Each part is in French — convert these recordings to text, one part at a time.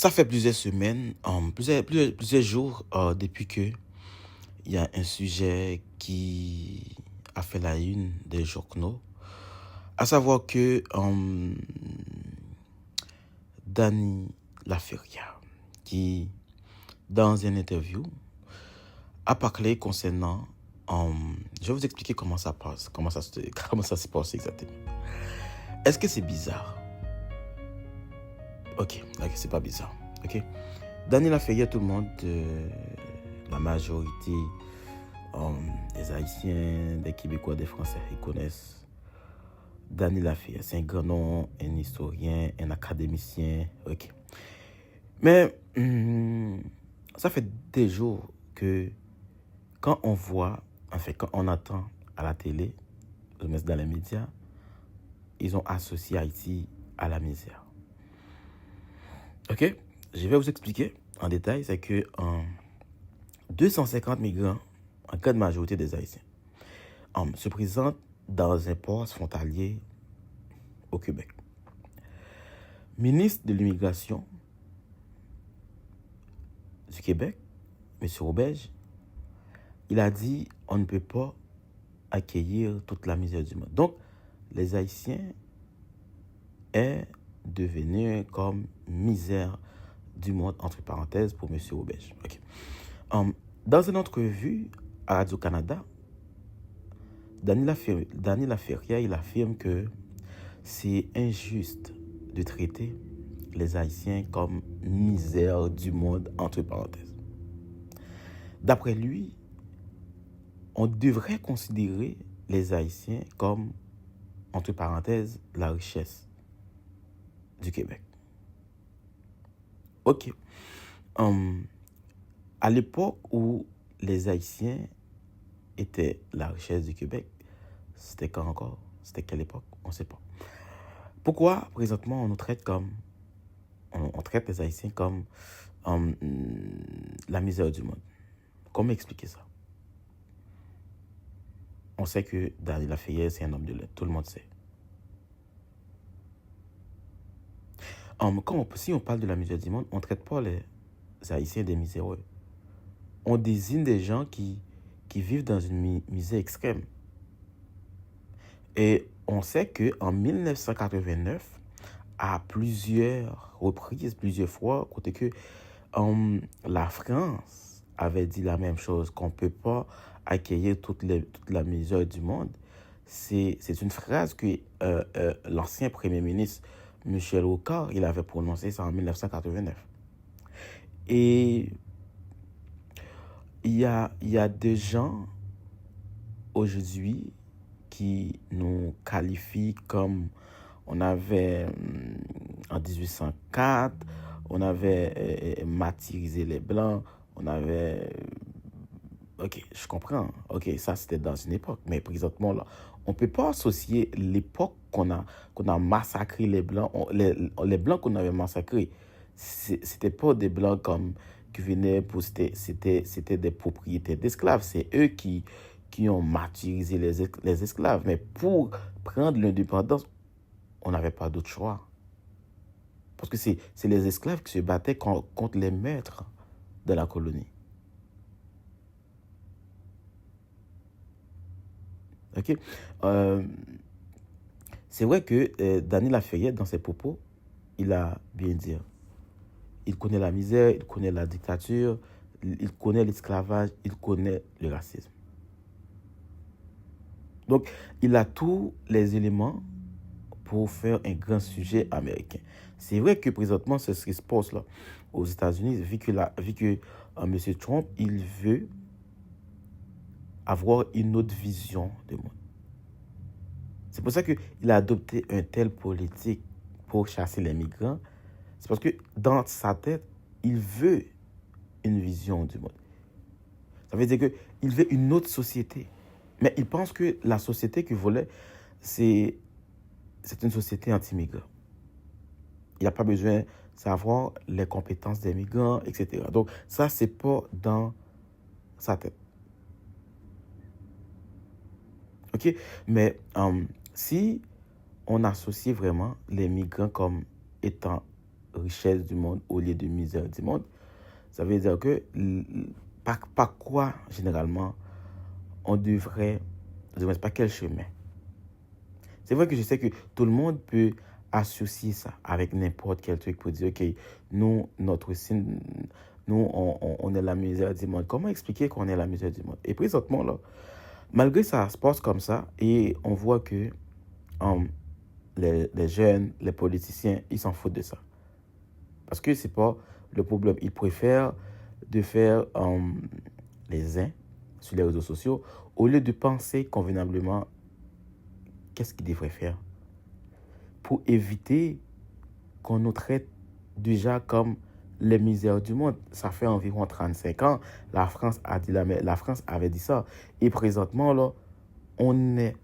Ça fait plusieurs semaines, plusieurs jours depuis que il y a un sujet qui a fait la une des journaux, à savoir que Dany Laferrière, qui dans une interview a parlé concernant, je vais vous expliquer comment ça passe, comment ça se passe exactement. Est-ce que c'est bizarre? Ok, c'est pas bizarre. Ok. Dany Laferrière, tout le monde, la majorité des Haïtiens, des Québécois, des Français, ils connaissent Dany Laferrière. C'est un grand nom, un historien, un académicien. Ok. Mais ça fait des jours que quand on voit, quand on entend à la télé, dans les médias, ils ont associé Haïti à la misère. Ok, je vais vous expliquer en détail. C'est que 250 migrants, en grande majorité des Haïtiens, se présentent dans un port frontalier au Québec. Ministre de l'immigration du Québec, M. Roberge, il a dit on ne peut pas accueillir toute la misère du monde. Donc, les Haïtiens est devenu comme misère du monde, entre parenthèses, pour M. Roberge. Okay. Dans une entrevue à Radio-Canada, Dany Laferrière, il affirme que c'est injuste de traiter les Haïtiens comme misère du monde, entre parenthèses. D'après lui, on devrait considérer les Haïtiens comme, entre parenthèses, la richesse du Québec. Ok. À l'époque où les Haïtiens étaient la richesse du Québec, c'était quand encore? C'était quelle époque? On ne sait pas. Pourquoi, présentement, on nous traite comme... On traite les Haïtiens comme la misère du monde? Comment expliquer ça? On sait que Dany Laferrière, c'est un homme de lettres. Tout le monde sait. Si on parle de la misère du monde, on ne traite pas les Haïtiens des miséreux. On désigne des gens qui vivent dans une misère extrême. Et on sait qu'en 1989, à plusieurs reprises, plusieurs fois, côté que la France avait dit la même chose, qu'on ne peut pas accueillir toute la misère du monde. C'est une phrase que l'ancien Premier ministre Michel Rocard, il avait prononcé ça en 1989. Et il y a des gens aujourd'hui qui nous qualifient comme on avait en 1804, on avait martyrisé les Blancs, on avait... Ok, je comprends. Ok, ça c'était dans une époque. Mais présentement, là, on ne peut pas associer l'époque qu'on a massacré les Blancs, les Blancs qu'on avait massacrés. C'était pas des Blancs comme qui venaient pour... C'était des propriétaires d'esclaves. C'est eux qui ont martyrisé les esclaves. Mais pour prendre l'indépendance, on n'avait pas d'autre choix. Parce que c'est les esclaves qui se battaient contre les maîtres de la colonie. Ok. C'est vrai que Dany Laferrière, dans ses propos, il a bien dit. Il connaît la misère, il connaît la dictature, il connaît l'esclavage, il connaît le racisme. Donc, il a tous les éléments pour faire un grand sujet américain. C'est vrai que présentement, c'est ce qui se passe là aux États-Unis, vu que M. Trump, il veut avoir une autre vision du monde. C'est pour ça qu'il a adopté un tel politique pour chasser les migrants. C'est parce que dans sa tête, il veut une vision du monde. Ça veut dire qu'il veut une autre société. Mais il pense que la société qu'il voulait, c'est une société anti-migrants. Il n'a pas besoin de savoir les compétences des migrants, etc. Donc ça, c'est pas dans sa tête. Ok? Mais si on associe vraiment les migrants comme étant richesse du monde au lieu de misère du monde. Ça veut dire que par quoi, généralement, on devrait, je ne sais pas quel chemin. C'est vrai que je sais que tout le monde peut associer ça avec n'importe quel truc pour dire, OK, nous, notre signe, nous, on est la misère du monde. Comment expliquer qu'on est la misère du monde? Et présentement, là, malgré ça se passe comme ça, et on voit que les jeunes, les politiciens, ils s'en foutent de ça. Parce que c'est pas le problème. Ils préfèrent de faire les uns sur les réseaux sociaux au lieu de penser convenablement qu'est-ce qu'ils devraient faire pour éviter qu'on nous traite déjà comme les misères du monde. Ça fait environ 35 ans, la France avait dit ça. Et présentement, là, on est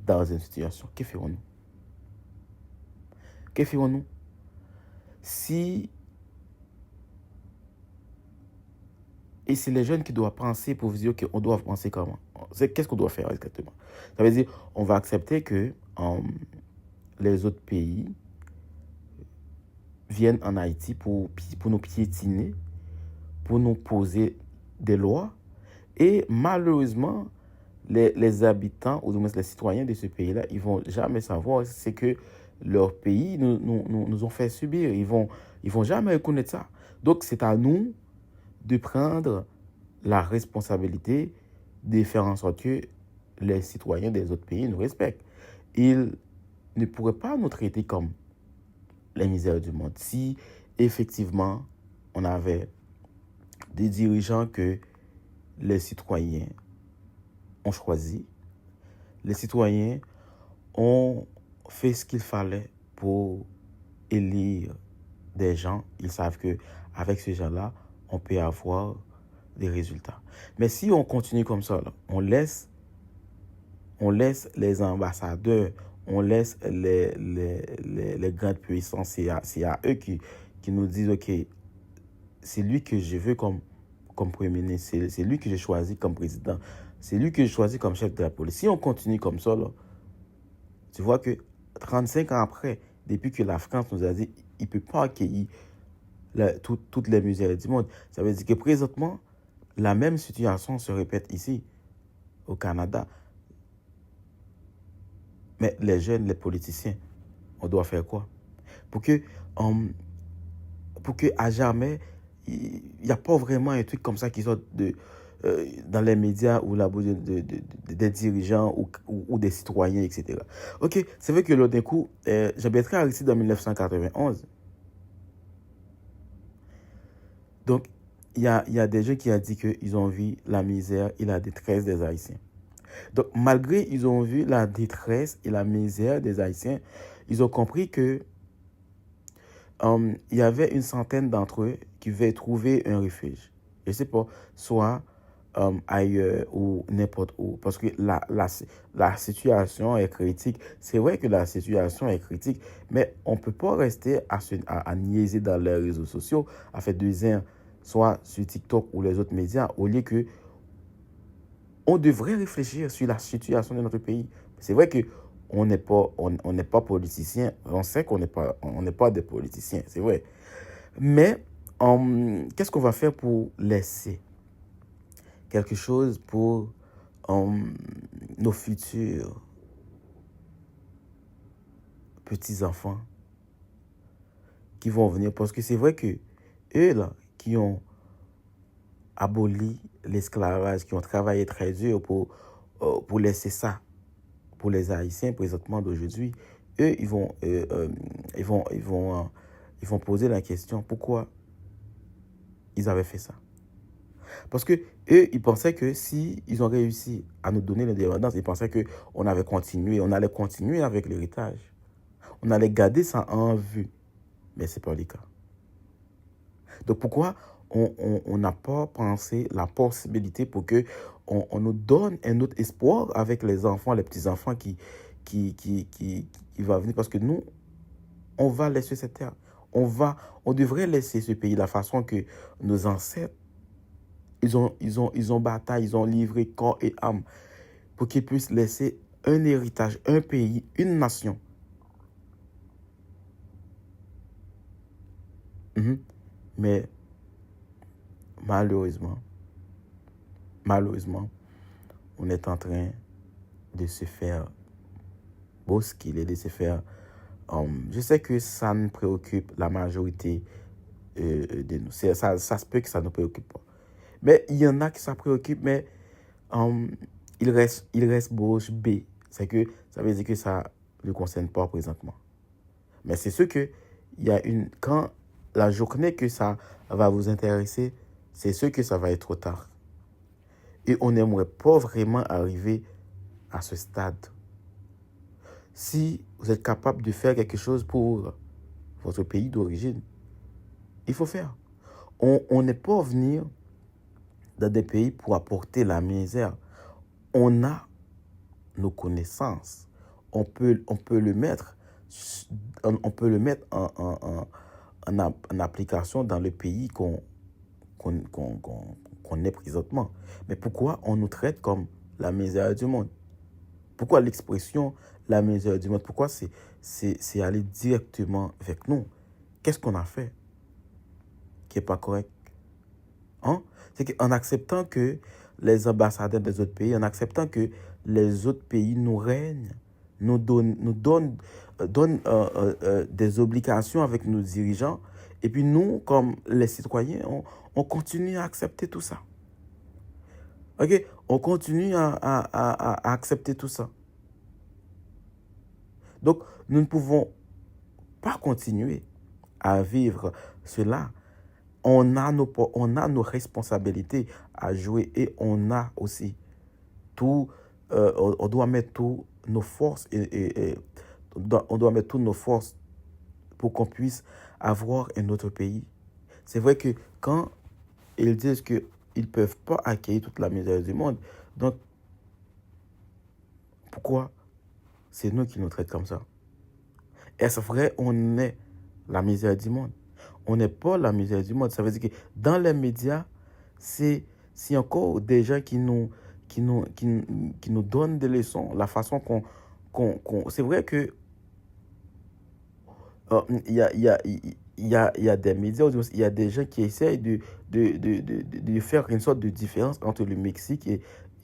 dans une situation. Que ferons-nous? Que ferons-nous si... Et c'est les jeunes qui doivent penser pour vous dire qu'on doit penser comment. Qu'est-ce qu'on doit faire exactement? Ça veut dire on va accepter que les autres pays viennent en Haïti pour nous piétiner, pour nous poser des lois. Et malheureusement, les habitants, ou du moins les citoyens de ce pays-là, ils ne vont jamais savoir ce que leur pays nous ont fait subir. Ils vont jamais reconnaître ça. Donc, c'est à nous de prendre la responsabilité de faire en sorte que les citoyens des autres pays nous respectent. Ils ne pourraient pas nous traiter comme les misères du monde si, effectivement, on avait des dirigeants que les citoyens ont choisi. Les citoyens ont fait ce qu'il fallait pour élire des gens. Ils savent qu'avec ces gens-là, on peut avoir des résultats. Mais si on continue comme ça, là, on laisse les ambassadeurs, on laisse les grandes puissances, c'est à eux qui nous disent, OK, c'est lui que je veux comme Premier ministre, c'est lui que j'ai choisi comme président, c'est lui que j'ai choisi comme chef de la police. Si on continue comme ça, là, tu vois que 35 ans après, depuis que la France nous a dit il ne peut pas accueillir toutes les misères du monde, ça veut dire que présentement, la même situation se répète ici, au Canada. Mais les jeunes, les politiciens, on doit faire quoi? Pour que à jamais, il n'y a pas vraiment un truc comme ça qui sort dans les médias ou la bouche des dirigeants ou des citoyens, etc. OK, c'est vrai que là, d'un coup, j'habiterai à Aristide en 1991. Donc, il y a des gens qui ont dit qu'ils ont vu la misère et la détresse des Haïtiens. Donc, malgré qu'ils ont vu la détresse et la misère des Haïtiens, ils ont compris que il y avait une centaine d'entre eux qui devaient trouver un refuge. Je ne sais pas, soit ailleurs ou n'importe où. Parce que la situation est critique. C'est vrai que la situation est critique, mais on ne peut pas rester à niaiser dans les réseaux sociaux, à faire deux ans, soit sur TikTok ou les autres médias, au lieu que on devrait réfléchir sur la situation de notre pays. C'est vrai que on n'est pas politicien. On sait qu'on n'est pas des politiciens, c'est vrai. Mais qu'est-ce qu'on va faire pour laisser quelque chose pour nos futurs petits-enfants qui vont venir? Parce que c'est vrai que eux, là, qui ont aboli l'esclavage, qui ont travaillé très dur pour laisser ça pour les Haïtiens présentement d'aujourd'hui, eux, ils vont poser la question pourquoi ils avaient fait ça. Parce que eux, ils pensaient que si ils ont réussi à nous donner l'indépendance, ils pensaient que on allait continuer avec l'héritage. On allait garder ça en vue. Mais ce n'est pas le cas. Donc pourquoi on n'a pas pensé la possibilité pour que on nous donne un autre espoir avec les enfants, les petits-enfants qui va venir? Parce que nous, on va laisser cette terre. On devrait laisser ce pays de la façon que nos ancêtres, ils ont bataillé, ils ont livré corps et âme pour qu'ils puissent laisser un héritage, un pays, une nation. Mais malheureusement, on est en train de se faire bousculer, de se faire... je sais que ça nous préoccupe la majorité de nous. Ça se peut que ça ne nous préoccupe pas. Mais il y en a qui ça préoccupe, mais il reste bouche bée. C'est que ça veut dire que ça ne le concerne pas présentement. Mais c'est sûr que quand la journée que ça va vous intéresser, c'est sûr que ça va être trop tard. Et on n'aimerait pas vraiment arriver à ce stade. Si vous êtes capable de faire quelque chose pour votre pays d'origine, il faut faire. On n'est pas venu dans des pays pour apporter la misère. On a nos connaissances. On peut le mettre en application dans le pays qu'on est présentement. Mais pourquoi on nous traite comme la misère du monde? Pourquoi l'expression la misère du monde? Pourquoi c'est aller directement avec nous? Qu'est-ce qu'on a fait qui n'est pas correct? C'est qu'en acceptant que les ambassadeurs des autres pays, en acceptant que les autres pays nous règnent, nous donnent des obligations avec nos dirigeants, et puis nous, comme les citoyens, on continue à accepter tout ça. OK? On continue à accepter tout ça. Donc, nous ne pouvons pas continuer à vivre cela. On a nos responsabilités à jouer et on a aussi tout, on doit mettre toutes nos forces on doit mettre toutes nos forces pour qu'on puisse avoir un autre pays. C'est vrai que quand ils disent qu'ils ne peuvent pas accueillir toute la misère du monde, donc pourquoi c'est nous qui nous traitent comme ça? Est-ce vrai on est la misère du monde? On n'est pas la misère du monde. Ça veut dire que dans les médias, c'est encore des gens qui nous donnent des leçons. La façon c'est vrai que il y a des médias, il y a des gens qui essayent de faire une sorte de différence entre le Mexique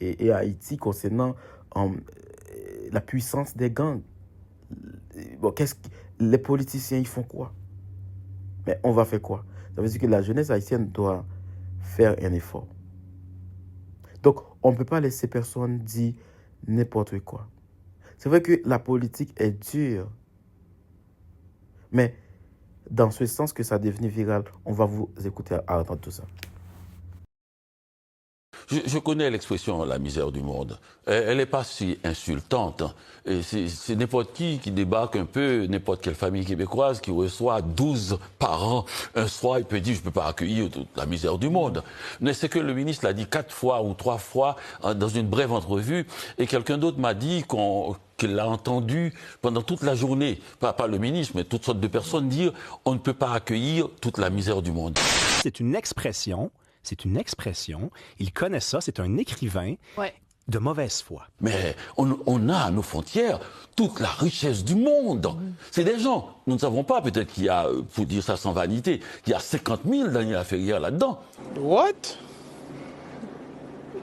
et Haïti concernant la puissance des gangs. Bon, les politiciens, ils font quoi? Mais on va faire quoi? Ça veut dire que la jeunesse haïtienne doit faire un effort. Donc, on ne peut pas laisser personne dire n'importe quoi. C'est vrai que la politique est dure. Mais dans ce sens que ça devient viral, on va vous écouter à entendre tout ça. Je connais l'expression la misère du monde. Elle n'est pas si insultante. C'est n'importe qui débarque un peu, n'importe quelle famille québécoise qui reçoit 12 par an un soir, il peut dire je ne peux pas accueillir toute la misère du monde. Mais c'est que le ministre l'a dit 4 fois ou 3 fois dans une brève entrevue et quelqu'un d'autre m'a dit qu'il l'a entendu pendant toute la journée, pas le ministre, mais toutes sortes de personnes dire on ne peut pas accueillir toute la misère du monde. C'est une expression. Il connaît ça, c'est un écrivain de mauvaise foi. Mais on a à nos frontières toute la richesse du monde. C'est des gens, nous ne savons pas, peut-être qu'il y a, pour dire ça sans vanité, qu'il y a 50 000 Daniela Ferrière là-dedans. What?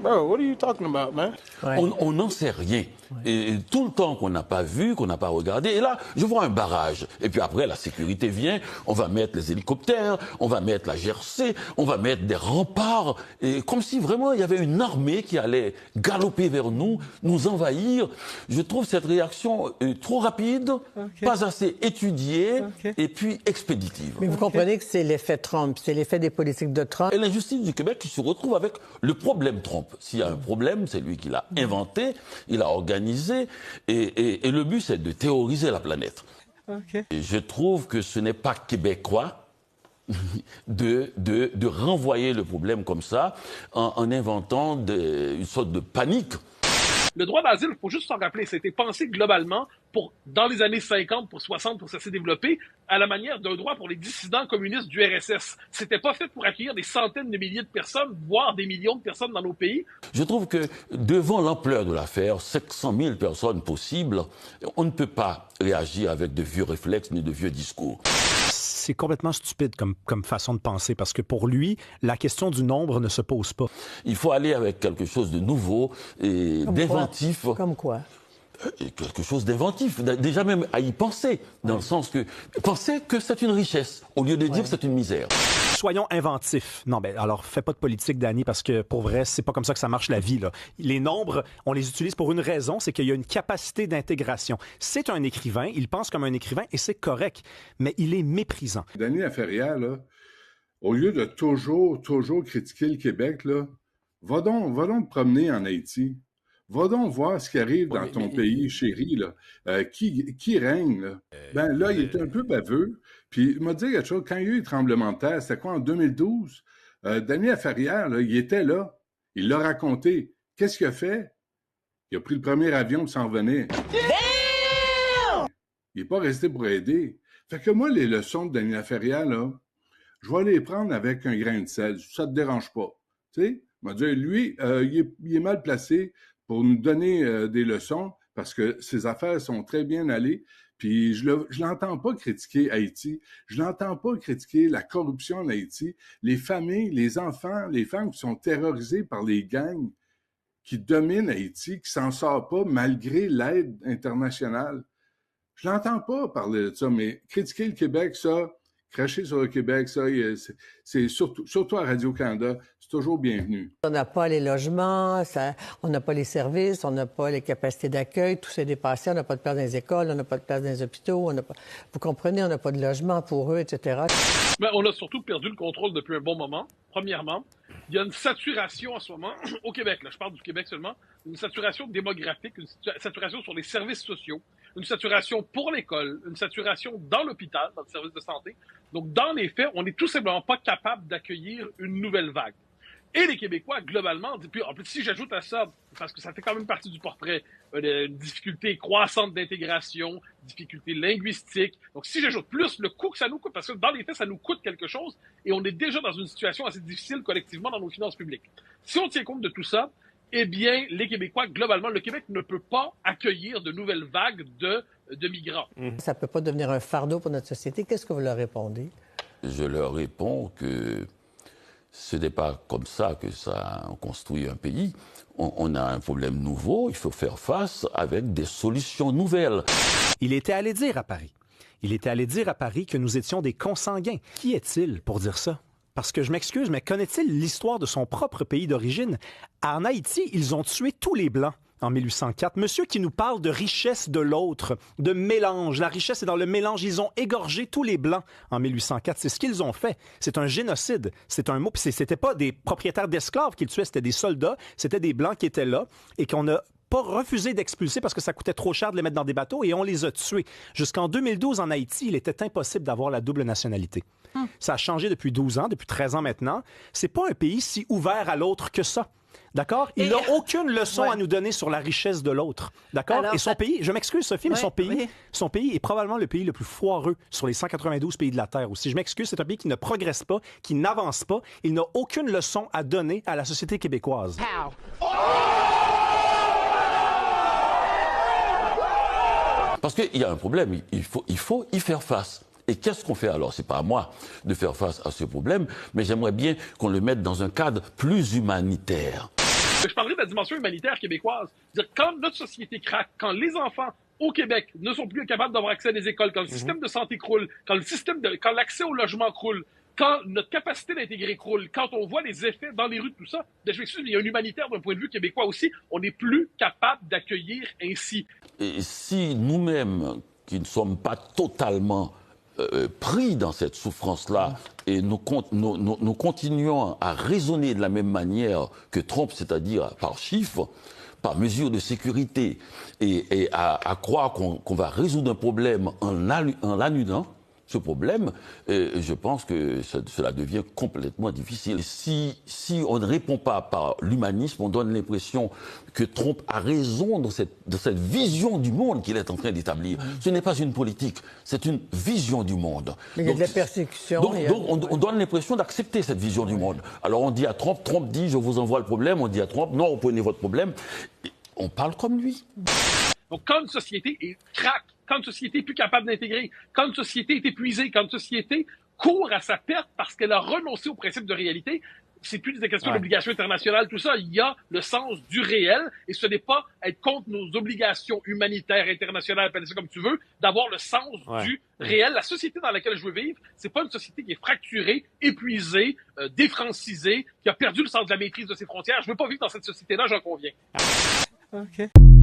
Bro, what are you talking about, man? On n'en sait rien. Et tout le temps qu'on n'a pas vu, qu'on n'a pas regardé, et là, je vois un barrage. Et puis après, la sécurité vient, on va mettre les hélicoptères, on va mettre la GRC, on va mettre des remparts, et comme si vraiment il y avait une armée qui allait galoper vers nous, nous envahir. Je trouve cette réaction trop rapide, pas assez étudiée, et puis expéditive. Mais vous comprenez que c'est l'effet Trump, c'est l'effet des politiques de Trump. Et l'injustice du Québec qui se retrouve avec le problème Trump. S'il y a un problème, c'est lui qui l'a inventé, il a organisé, et le but, c'est de terroriser la planète. Et je trouve que ce n'est pas québécois de renvoyer le problème comme ça, en inventant une sorte de panique. Le droit d'asile, il faut juste s'en rappeler, ça a été pensé globalement dans les années 50, pour 60, pour ça s'est développé, à la manière d'un droit pour les dissidents communistes du RSS. C'était pas fait pour accueillir des centaines de milliers de personnes, voire des millions de personnes dans nos pays. Je trouve que devant l'ampleur de l'affaire, 700 000 personnes possibles, on ne peut pas réagir avec de vieux réflexes ni de vieux discours. c'est complètement stupide comme façon de penser, parce que pour lui, la question du nombre ne se pose pas. Il faut aller avec quelque chose de nouveau et d'inventif. Comme quoi? Quelque chose d'inventif, déjà même à y penser, dans le sens que penser que c'est une richesse, au lieu de dire que c'est une misère. Soyons inventifs. Non, ben alors fais pas de politique, Danny, parce que pour vrai, c'est pas comme ça que ça marche la vie, là. Les nombres, on les utilise pour une raison, c'est qu'il y a une capacité d'intégration. C'est un écrivain, il pense comme un écrivain et c'est correct, mais il est méprisant. Danny Laferrière, là, au lieu de toujours critiquer le Québec, là, va donc te promener en Haïti. Va donc voir ce qui arrive dans ton pays chéri, là. Qui règne, là. Là, il est un peu baveux. Puis, il m'a dit quelque chose, quand il y a eu le tremblement de terre, c'était quoi, en 2012? Danny Laferrière, là, il était là. Il l'a raconté. Qu'est-ce qu'il a fait? Il a pris le premier avion pour s'en revenir. Il n'est pas resté pour aider. Fait que moi, les leçons de Danny Laferrière, là, je vais les prendre avec un grain de sel. Ça te dérange pas. Tu sais? Il m'a dit, lui, il est mal placé pour nous donner des leçons, parce que ses affaires sont très bien allées. Puis je l'entends pas critiquer Haïti, je l'entends pas critiquer la corruption en Haïti, les familles, les enfants, les femmes qui sont terrorisées par les gangs qui dominent Haïti, qui s'en sortent pas malgré l'aide internationale. Je l'entends pas parler de ça, mais critiquer le Québec, ça, cracher sur le Québec, ça, c'est surtout à Radio-Canada, c'est toujours bienvenu. On n'a pas les logements, on n'a pas les services, on n'a pas les capacités d'accueil, tout s'est dépassé, on n'a pas de place dans les écoles, on n'a pas de place dans les hôpitaux, vous comprenez, on n'a pas de logement pour eux, etc. Mais on a surtout perdu le contrôle depuis un bon moment. Premièrement, il y a une saturation en ce moment, au Québec, là, je parle du Québec seulement, une saturation démographique, une saturation sur les services sociaux, une saturation pour l'école, une saturation dans l'hôpital, dans le service de santé. Donc, dans les faits, on n'est tout simplement pas capable d'accueillir une nouvelle vague. Et les Québécois, globalement, puis en plus, si j'ajoute à ça, parce que ça fait quand même partie du portrait, une difficulté croissante d'intégration, difficulté linguistique. Donc, si j'ajoute plus le coût que ça nous coûte, parce que dans les faits, ça nous coûte quelque chose, et on est déjà dans une situation assez difficile collectivement dans nos finances publiques. Si on tient compte de tout ça, eh bien, les Québécois, globalement, le Québec ne peut pas accueillir de nouvelles vagues de migrants. Ça ne peut pas devenir un fardeau pour notre société. Qu'est-ce que vous leur répondez? Je leur réponds que ce n'est pas comme ça que ça construit un pays. On a un problème nouveau, il faut faire face avec des solutions nouvelles. Il était allé dire à Paris. Il était allé dire à Paris que nous étions des consanguins. Qui est-il pour dire ça? Parce que je m'excuse, mais connaît-il l'histoire de son propre pays d'origine? En Haïti, ils ont tué tous les Blancs en 1804. Monsieur qui nous parle de richesse de l'autre, de mélange. La richesse est dans le mélange. Ils ont égorgé tous les Blancs en 1804. C'est ce qu'ils ont fait. C'est un génocide. C'est un mot. Puis c'était pas des propriétaires d'esclaves qu'ils tuaient, c'était des soldats. C'était des Blancs qui étaient là et qu'on a pas refusé d'expulser parce que ça coûtait trop cher de les mettre dans des bateaux et on les a tués. Jusqu'en 2012, en Haïti, il était impossible d'avoir la double nationalité. Ça a changé depuis 12 ans, depuis 13 ans maintenant. C'est pas un pays si ouvert à l'autre que ça. D'accord? Il n'a aucune leçon à nous donner sur la richesse de l'autre. D'accord? Alors, et son pays, je m'excuse, Sophie, mais son pays est probablement le pays le plus foireux sur les 192 pays de la Terre aussi. Je m'excuse, c'est un pays qui ne progresse pas, qui n'avance pas. Il n'a aucune leçon à donner à la société québécoise. Parce qu'il y a un problème, il faut y faire face. Et qu'est-ce qu'on fait alors? C'est pas à moi de faire face à ce problème, mais j'aimerais bien qu'on le mette dans un cadre plus humanitaire. Je parlerai de la dimension humanitaire québécoise. C'est-à-dire, quand notre société craque, quand les enfants au Québec ne sont plus capables d'avoir accès à des écoles, quand le système de santé croule, quand l'accès au logement croule, quand notre capacité d'intégrer croule, quand on voit les effets dans les rues de tout ça, je m'excuse, mais il y a un humanitaire d'un point de vue québécois aussi. On n'est plus capable d'accueillir ainsi. Et si nous-mêmes, qui ne sommes pas totalement pris dans cette souffrance-là et nous continuons à raisonner de la même manière que Trump, c'est-à-dire par chiffres, par mesure de sécurité, et à croire qu'on va résoudre un problème en l'annulant, ce problème, je pense que cela devient complètement difficile. Si on ne répond pas par l'humanisme, on donne l'impression que Trump a raison de cette vision du monde qu'il est en train d'établir. Ce n'est pas une politique, c'est une vision du monde. Mais il y a de la persécution. Donc on donne l'impression d'accepter cette vision du monde. Alors on dit à Trump dit je vous envoie le problème, on dit à Trump non, prenez votre problème. Et on parle comme lui. Donc quand une société craque, quand une société est plus capable d'intégrer, quand une société est épuisée, quand une société court à sa perte parce qu'elle a renoncé au principe de réalité, c'est plus des questions d'obligation internationale, tout ça. Il y a le sens du réel et ce n'est pas être contre nos obligations humanitaires, internationales, appelle ça comme tu veux, d'avoir le sens du réel. La société dans laquelle je veux vivre, c'est pas une société qui est fracturée, épuisée, défrancisée, qui a perdu le sens de la maîtrise de ses frontières. Je veux pas vivre dans cette société-là, j'en conviens. OK.